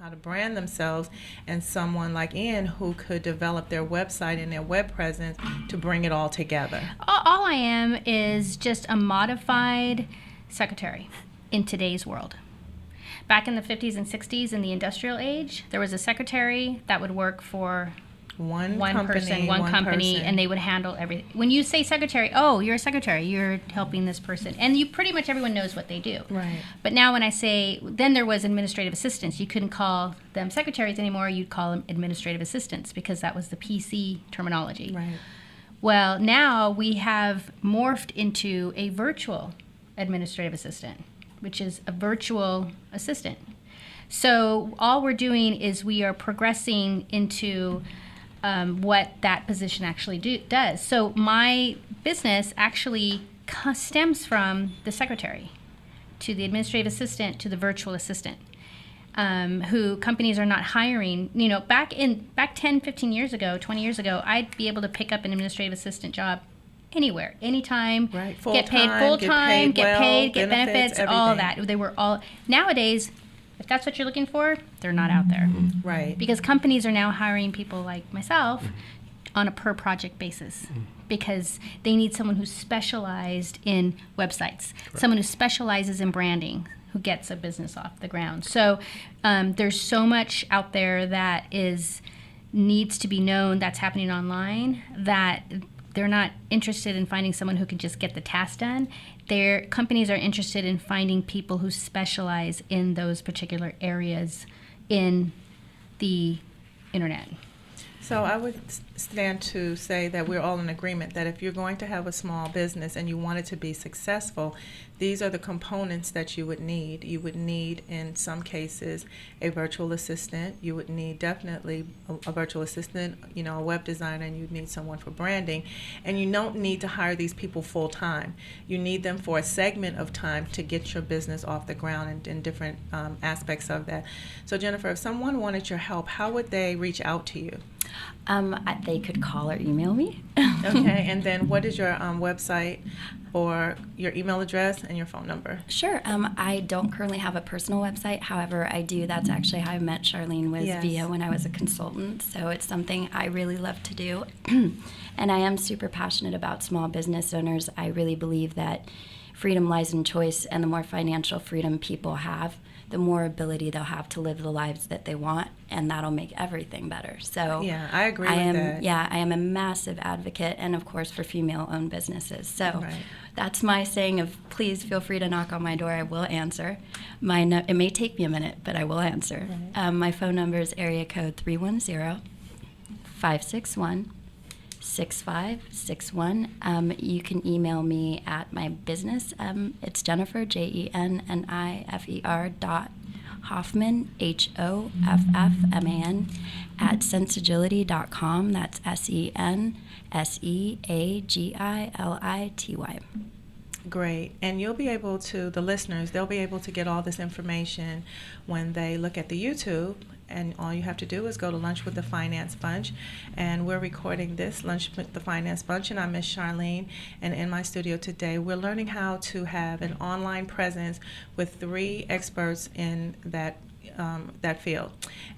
how to brand themselves, and someone like Ian who could develop their website and their web presence to bring it all together. All I am is just a modified secretary in today's world. Back in the 50s and 60s in the industrial age, there was a secretary that would work for one company, and they would handle everything. When you say secretary, oh, you're a secretary, you're helping this person. And you pretty much everyone knows what they do. Right. But now when I say, then there was administrative assistants. You couldn't call them secretaries anymore, you'd call them administrative assistants because that was the PC terminology. Right. Well, now we have morphed into a virtual administrative assistant, which is a virtual assistant. So all we're doing is we are progressing into what that position actually does. So my business actually stems from the secretary to the administrative assistant to the virtual assistant, who companies are not hiring. You know, back 10, 15 years ago, 20 years ago, I'd be able to pick up an administrative assistant job anywhere, anytime, right. Get paid full-time, get paid, get benefits, all of that. They were all, nowadays, if that's what you're looking for, they're not out there. Mm-hmm. Right. Because companies are now hiring people like myself on a per project basis because they need someone who's specialized in websites, someone who specializes in branding, who gets a business off the ground. So there's so much out there that needs to be known that's happening online that they're not interested in finding someone who can just get the task done. Their companies are interested in finding people who specialize in those particular areas in the internet. So I would stand to say that we're all in agreement that if you're going to have a small business and you want it to be successful, these are the components that you would need. You would need, in some cases, a virtual assistant. You would need definitely a virtual assistant, a web designer, and you'd need someone for branding. And you don't need to hire these people full time. You need them for a segment of time to get your business off the ground and different aspects of that. So Jennifer, if someone wanted your help, how would they reach out to you? They could call or email me. Okay, and then what is your website or your email address and your phone number? Sure. I don't currently have a personal website. However, I do. That's actually how I met Charliine, was via when I was a consultant. So it's something I really love to do. And I am super passionate about small business owners. I really believe that freedom lies in choice, and the more financial freedom people have, the more ability they'll have to live the lives that they want, and that'll make everything better. So yeah, I agree with that. Yeah, I am a massive advocate, and of course for female-owned businesses. So that's my saying of please feel free to knock on my door. I will answer. It may take me a minute, but I will answer. Right. My phone number is area code 310-561-6561. You can email me at my business. It's Jennifer, JENNIFER .Hoffman, HOFFMAN, at Sensagility.com. That's SENSEAGILITY. Great. And you'll be able to, the listeners, they'll be able to get all this information when they look at the YouTube. And all you have to do is go to Lunch with the Finance Bunch. And we're recording this, Lunch with the Finance Bunch, and I'm Miss Charliine. And in my studio today, we're learning how to have an online presence with 3 experts in that field.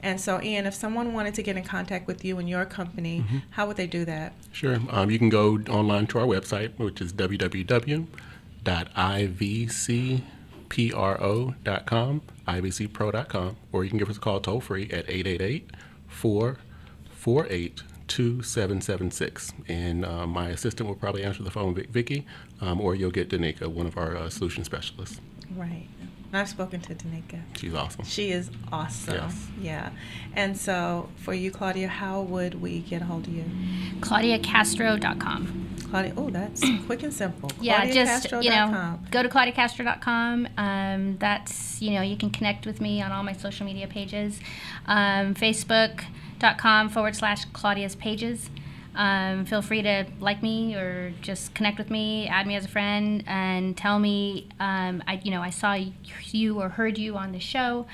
And so, Ian, if someone wanted to get in contact with you and your company, how would they do that? Sure. You can go online to our website, which is www.ivcpro.com, ivcpro.com, or you can give us a call toll free at 888-448-2776. And my assistant will probably answer the phone, Vicky, or you'll get Danica, one of our solution specialists. Right. I've spoken to Danica. She's awesome. She is awesome. Yes. Yeah. And so for you, Claudia, how would we get a hold of you? ClaudiaCastro.com. Claudia, oh, that's quick and simple. Yeah, just, go to ClaudiaCastro.com. That's, you can connect with me on all my social media pages. Facebook.com/Claudia's pages. Feel free to like me or just connect with me, add me as a friend, and tell me, I saw you or heard you on the show.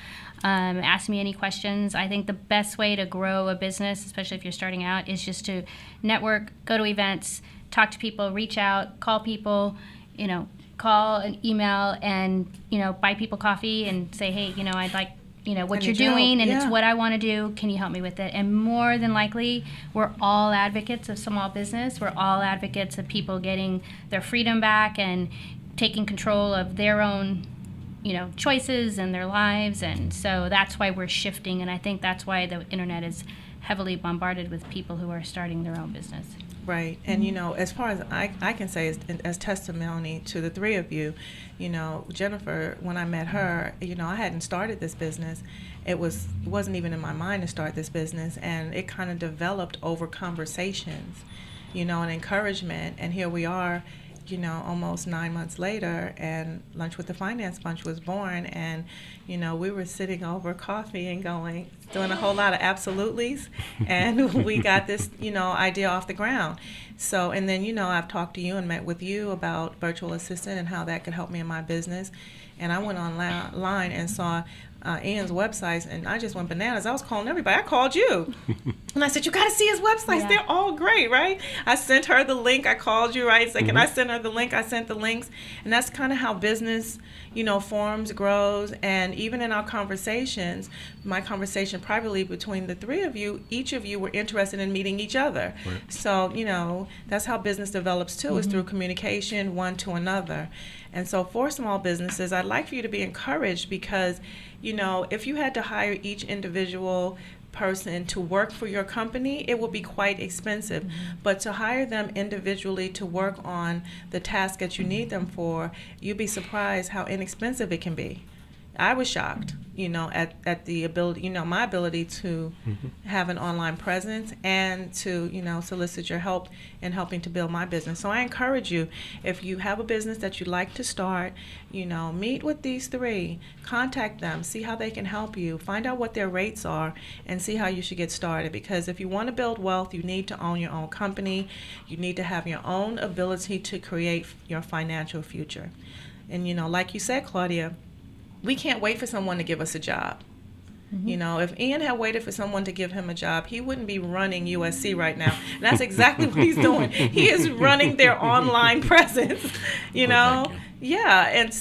Ask me any questions. I think the best way to grow a business, especially if you're starting out, is just to network, go to events, talk to people, reach out, call people, call and email, and, buy people coffee and say, hey, I'd like what And you're your job, doing, and yeah. it's what I want to do. Can you help me with it? And more than likely, we're all advocates of small business. We're all advocates of people getting their freedom back and taking control of their own, choices and their lives. And so that's why we're shifting. And I think that's why the internet is heavily bombarded with people who are starting their own business. Right. And, as far as I can say as testimony to the three of you, Jennifer, when I met her, I hadn't started this business. It wasn't even in my mind to start this business. And it kind of developed over conversations, and encouragement. And here we are, almost 9 months later, and Lunch with the Finance Bunch was born. And, we were sitting over coffee and doing a whole lot of absolutely's. And we got this, idea off the ground. So, and then, I've talked to you and met with you about virtual assistant and how that could help me in my business. And I went online and saw Ian's websites, and I just went bananas. I was calling everybody. I called you. And I said, you got to see his websites. Yeah. They're all great, right? I sent her the link. I called you, right? Can I send her the link? I sent the links. And that's kind of how business, forms, grows. And even in our conversations, my conversation privately between the three of you, each of you were interested in meeting each other. Right. So, that's how business develops too, is through communication one to another. And so for small businesses, I'd like for you to be encouraged because, if you had to hire each individual person to work for your company, it would be quite expensive. But to hire them individually to work on the task that you need them for, you'd be surprised how inexpensive it can be. I was shocked, at the ability, my ability to have an online presence and to, solicit your help in helping to build my business. So I encourage you, if you have a business that you'd like to start, meet with these three, contact them, see how they can help you, find out what their rates are, and see how you should get started. Because if you want to build wealth, you need to own your own company. You need to have your own ability to create your financial future. And, like you said, Claudia, we can't wait for someone to give us a job. If Ian had waited for someone to give him a job, he wouldn't be running USC right now. And that's exactly what he's doing. He is running their online presence, Well, thank you. Yeah, and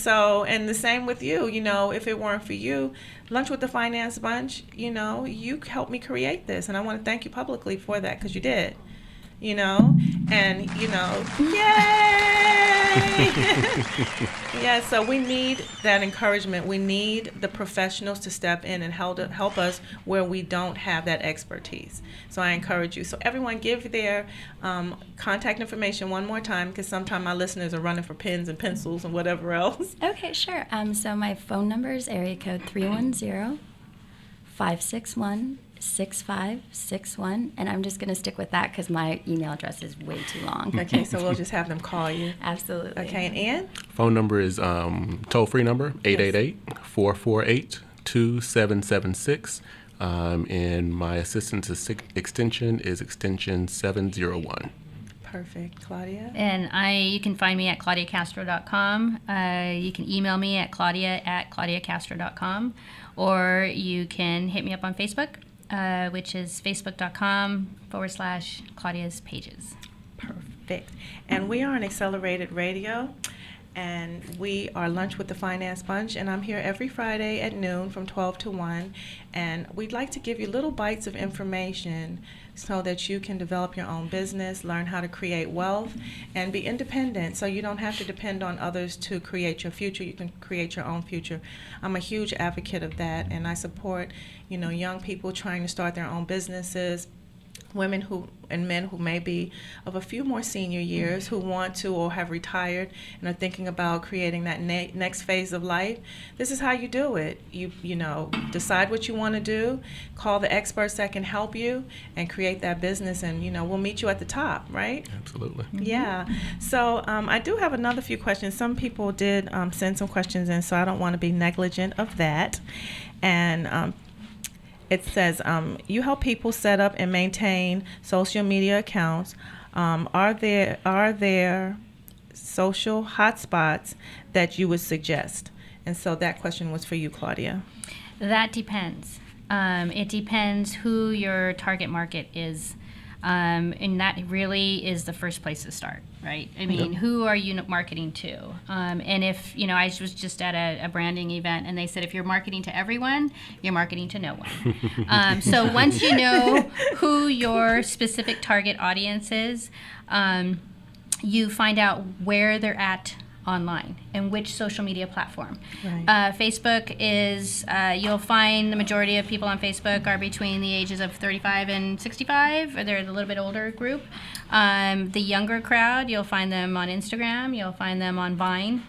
the same with you. If it weren't for you, Lunch with the Finance Bunch, you helped me create this. And I want to thank you publicly for that, because you did. And, yay! Yeah, so we need that encouragement. We need the professionals to step in and help us where we don't have that expertise. So I encourage you. So everyone give their contact information one more time, because sometimes my listeners are running for pens and pencils and whatever else. Okay, sure. So my phone number is area code 310-561-6561, and I'm just going to stick with that because my email address is way too long. Okay, so we'll just have them call you. Absolutely. Okay, and Ann? Phone number is toll-free number, 888-448-2776. And my assistant's extension is extension 701. Perfect. Claudia? And you can find me at claudiacastro.com. You can email me at claudia@claudiacastro.com, or you can hit me up on Facebook, which is facebook.com/Claudia's pages. Perfect. And we are on Accelerated Radio, and we are Lunch with the Finance Bunch, and I'm here every Friday at noon from 12 to 1, and we'd like to give you little bites of information so that you can develop your own business, learn how to create wealth, and be independent, so you don't have to depend on others to create your future. You can create your own future. I'm a huge advocate of that, and I support, young people trying to start their own businesses, women and men who may be of a few more senior years, who want to or have retired and are thinking about creating that next phase of life. This is how you do it. You decide what you want to do, call the experts that can help you, and create that business, and we'll meet you at the top, right? Absolutely. Yeah. So I do have another few questions. Some people did send some questions in, so I don't want to be negligent of that. And it says, you help people set up and maintain social media accounts. Are there social hotspots that you would suggest? And so that question was for you, Claudia. That depends. It depends who your target market is. And that really is the first place to start, right? I mean, who are you marketing to? And if, I was just at a branding event, and they said, if you're marketing to everyone, you're marketing to no one. So once you know who your specific target audience is, you find out where they're at online and which social media platform. Right. Facebook is, you'll find the majority of people on Facebook are between the ages of 35 and 65, or they're a little bit older group. The younger crowd, you'll find them on Instagram, you'll find them on Vine.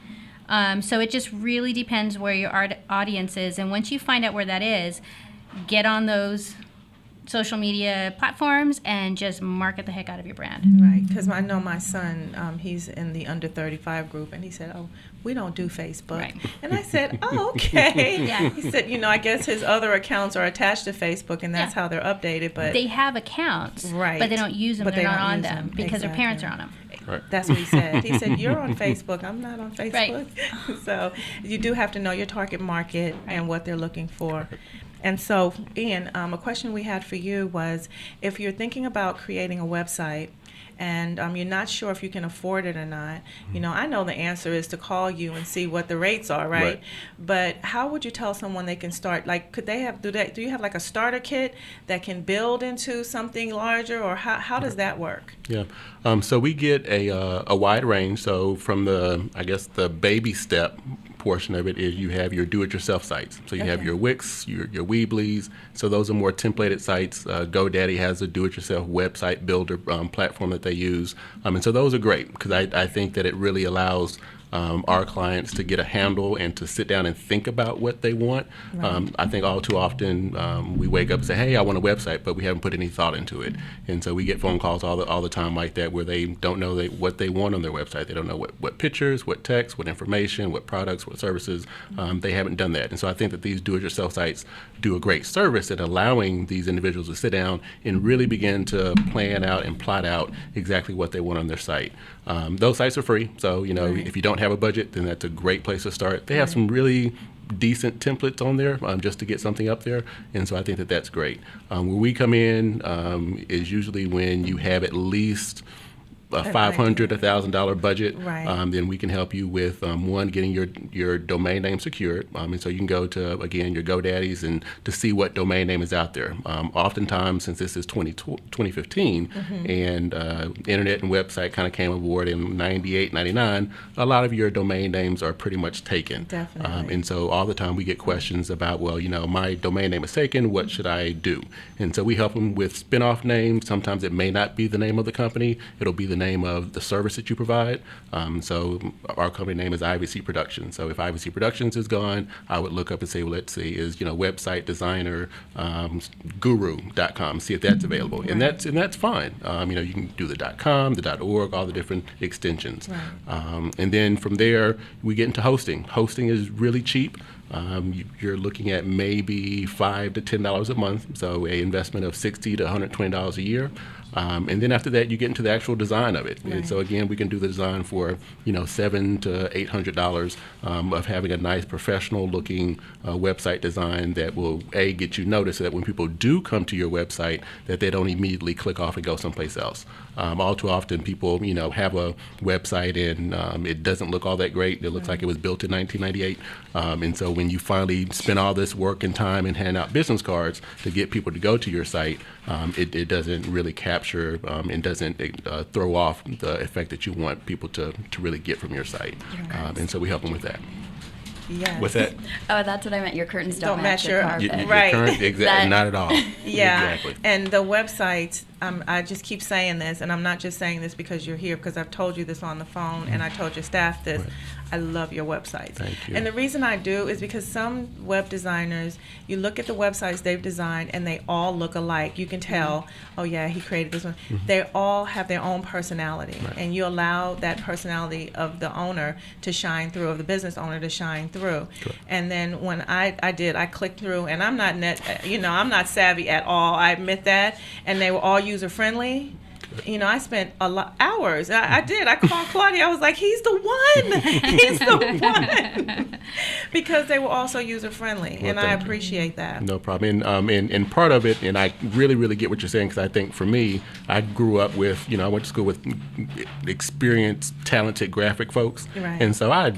So it just really depends where your audience is, and once you find out where that is, get on those social media platforms and just market the heck out of your brand. Right, because I know my son, he's in the under 35 group, and he said, oh, we don't do Facebook. Right. And I said, oh, okay. Yeah. He said, I guess his other accounts are attached to Facebook, and that's how they're updated. But They have accounts, Right. but they don't use them. But They're they not don't on use them them. because their parents are on Exactly. them. Right. That's what he said. He said, you're on Facebook. I'm not on Facebook. Right. So you do have to know your target market and what they're looking for. And so, Ian, a question we had for you was, if you're thinking about creating a website and you're not sure if you can afford it or not, I know the answer is to call you and see what the rates are, right? But how would you tell someone they can start? Like, could they have, do you have like a starter kit that can build into something larger, or how does that work? Yeah. So we get a wide range. So from the baby step portion of it is you have your do-it-yourself sites. So you have your Wix, your Weebly's. So those are more templated sites. GoDaddy has a do-it-yourself website builder platform that they use. And so those are great because I think that it really allows our clients to get a handle and to sit down and think about what they want. Right. I think all too often we wake up and say, hey, I want a website, but we haven't put any thought into it. And so we get phone calls all the time like that where they don't know what they want on their website. They don't know what pictures, what text, what information, what products, what services. They haven't done that. And so I think that these do-it-yourself sites do a great service at allowing these individuals to sit down and really begin to plan out and plot out exactly what they want on their site. Those sites are free, so if you don't have a budget, then that's a great place to start. They have some really decent templates on there just to get something up there, and so I think that that's great. Where we come in is usually when you have at least a $500, $1,000 budget, Right. Then we can help you with getting your domain name secured, and so you can go to your GoDaddy's and to see what domain name is out there. Oftentimes, since this is 2015, and internet and website kind of came aboard in 98, 99, a lot of your domain names are pretty much taken. Definitely. And so all the time we get questions about, my domain name is taken, what should I do? And so we help them with spin-off names. Sometimes it may not be the name of the company. It'll be the name of the service that you provide. So our company name is IVC Productions. So if IVC Productions is gone, I would look up and say, let's see, is website designer guru.com, see if that's available. Right. And that's fine. You can do the .com, the .org, all the different extensions. Right. And then from there, we get into hosting. Hosting is really cheap. You're looking at maybe $5 to $10 a month, so a investment of $60 to $120 a year. And then after that, you get into the actual design of it. Right. And so again, we can do the design for $700 to $800 of having a nice professional-looking website design that will get you noticed, so that when people do come to your website, that they don't immediately click off and go someplace else. All too often, people have a website and it doesn't look all that great. It looks like it was built in 1998. And so when you finally spend all this work and time and hand out business cards to get people to go to your site, it doesn't really capture and doesn't throw off the effect that you want people to really get from your site. Right. And so we help them with that. Yes. With that, Oh, that's what I meant. Your curtains don't match your- your carpet. your Right. current, exactly, That- not at all. Yeah, Exactly. and the websites, I just keep saying this, and I'm not just saying this because you're here, because I've told you this on the phone, and I told your staff this. Right. I love your websites. Thank you. And the reason I do is because some web designers, you look at the websites they've designed, and they all look alike. You can tell, oh yeah, he created this one. They all have their own personality, Right. and you allow that personality of the owner to shine through, of the business owner to shine through. Correct. And then when I clicked through, and I'm not I'm not savvy at all. I admit that. And they were all user friendly. I spent hours. I did. I called Claudia. I was like, he's the one. He's the one. Because they were also user friendly, and I appreciate that. No problem. And part of it, and I really, really get what you're saying, because I think for me, I grew up with, I went to school with experienced, talented graphic folks. Right. And so I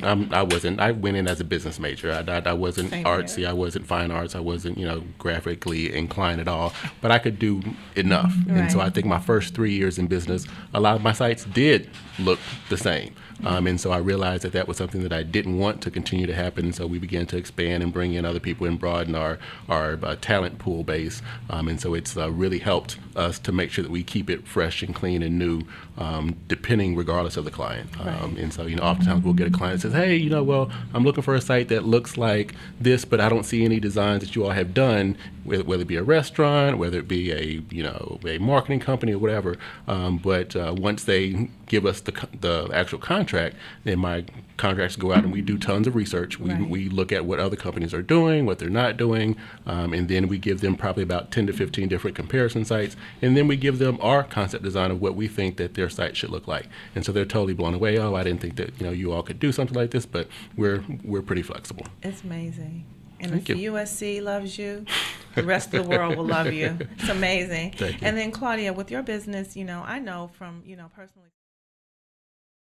went in as a business major. I wasn't Same artsy. here. I wasn't fine arts. I wasn't, graphically inclined at all. But I could do enough. Right. And so I think my first 3 years in business, a lot of my sites did look the same. And so I realized that was something that I didn't want to continue to happen. So we began to expand and bring in other people and broaden our talent pool base. And so it's really helped us to make sure that we keep it fresh and clean and new, depending regardless of the client. Right. And so, oftentimes we'll get a client that says, hey, well, I'm looking for a site that looks like this, but I don't see any designs that you all have done, whether it be a restaurant, whether it be a marketing company or whatever. But once they give us the actual contract, then my contracts go out and we do tons of research. We look at what other companies are doing, what they're not doing, and then we give them probably about 10 to 15 different comparison sites, and then we give them our concept design of what we think that their site should look like. And so they're totally blown away. Oh, I didn't think that you all could do something like this, but we're pretty flexible. It's amazing. And Thank if you. USC loves you, the rest of the world will love you. It's amazing. Thank you. And then Claudia, with your business, I know from personally.